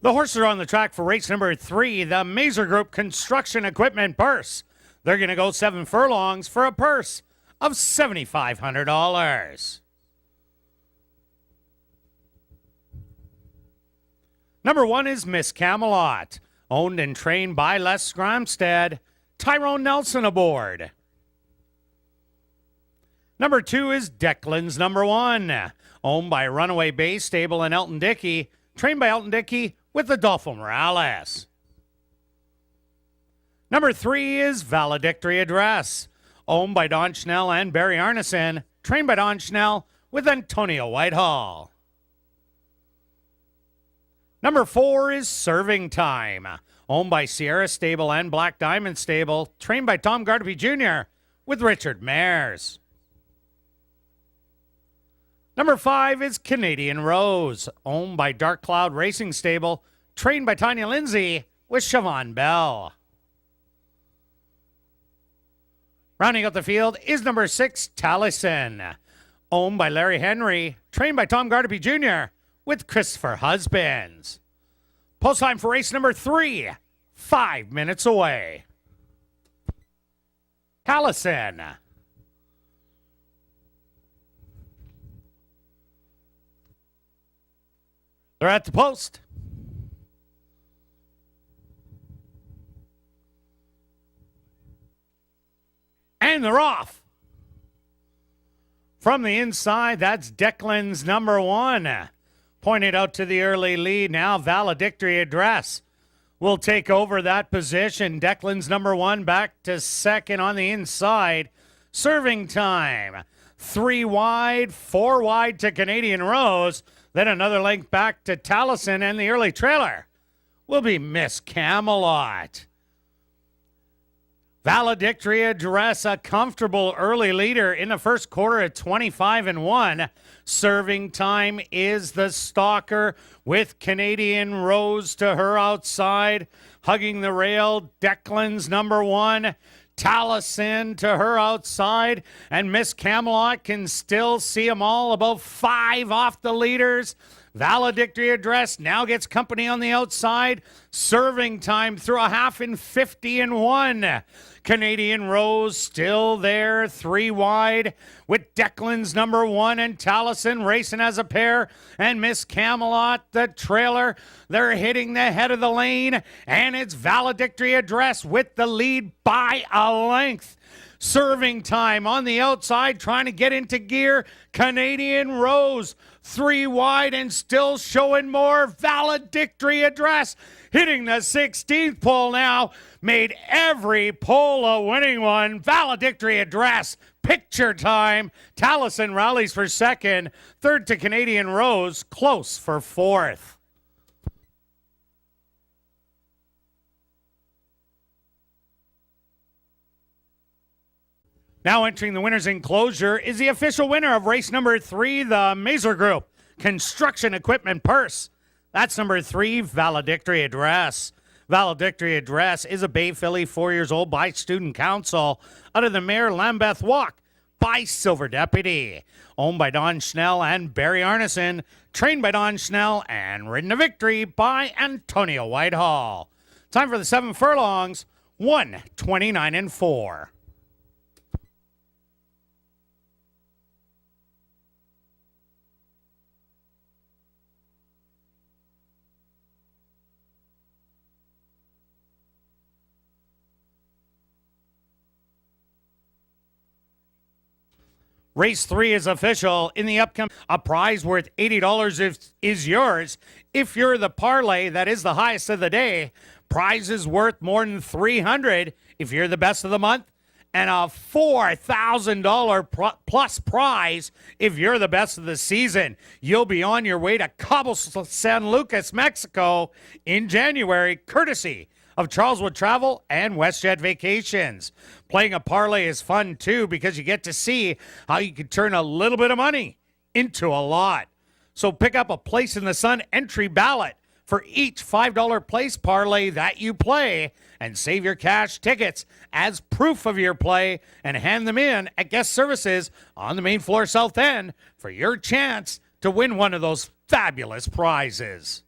The horses are on the track for race number 3, the Mazer Group Construction Equipment Purse. They're going to go 7 furlongs for a purse of $7,500. Number 1 is Miss Camelot, owned and trained by Les Scramstead. Tyrone Nelson aboard. Number 2 is Declan's Number 1, owned by Runaway Bay Stable and Elton Dickey, trained by Elton Dickey with Adolfo Morales. Number 3 is Valedictory Address, owned by Don Schnell and Barry Arneson, trained by Don Schnell with Antonio Whitehall. Number 4 is Serving Time, owned by Sierra Stable and Black Diamond Stable, trained by Tom Gardaby Jr. with Richard Mares. Number 5 is Canadian Rose, owned by Dark Cloud Racing Stable, trained by Tanya Lindsay with Siobhan Bell. Rounding out the field is number 6, Taliesin, owned by Larry Henry, trained by Tom Gardaby Jr. with Christopher Husbands. Post time for race number 3, 5 minutes away. Taliesin. They're at the post. And they're off. From the inside, that's Declan's Number 1. Pointed out to the early lead. Now Valedictory Address will take over that position. Declan's Number 1 back to second on the inside. Serving Time. 3 wide, 4 wide to Canadian Rose. Then another length back to Taliesin, and the early trailer will be Miss Camelot. Valedictory Address, a comfortable early leader in the first quarter at 25-1. Serving Time is the stalker with Canadian Rose to her outside. Hugging the rail, Declan's Number 1. Taliesin to her outside, and Miss Camelot can still see them all, about 5 off the leaders. Valedictory Address now gets company on the outside. Serving Time through a half in 50-1. Canadian Rose still there, 3 wide, with Declan's Number 1 and Taliesin racing as a pair, and Miss Camelot, the trailer. They're hitting the head of the lane, and it's Valedictory Address with the lead by a length. Serving Time on the outside, trying to get into gear. Canadian Rose, 3 wide and still showing more. Valedictory Address hitting the 16th pole now. Made every pole a winning one. Valedictory Address, Picture Time. Taliesin rallies for second. Third to Canadian Rose, close for fourth. Now entering the winner's enclosure is the official winner of race number 3, the Mazer Group Construction Equipment Purse. That's number 3, Valedictory Address. Valedictory Address is a Bay filly, 4 years old, by Student Council, out of the Mare Lambeth Walk by Silver Deputy. Owned by Don Schnell and Barry Arneson, trained by Don Schnell, and ridden to victory by Antonio Whitehall. Time for the 7 furlongs, 1:29-4. Race 3 is official. In the upcoming, a prize worth $80 is yours. If you're the parlay that is the highest of the day, prizes worth more than $300 if you're the best of the month, and a $4,000 plus prize if you're the best of the season. You'll be on your way to Cabo San Lucas, Mexico in January, courtesy of Charleswood Travel and WestJet Vacations. Playing a parlay is fun too, because you get to see how you can turn a little bit of money into a lot. So pick up a Place in the Sun entry ballot for each $5 place parlay that you play, and save your cash tickets as proof of your play, and hand them in at guest services on the main floor south end for your chance to win one of those fabulous prizes.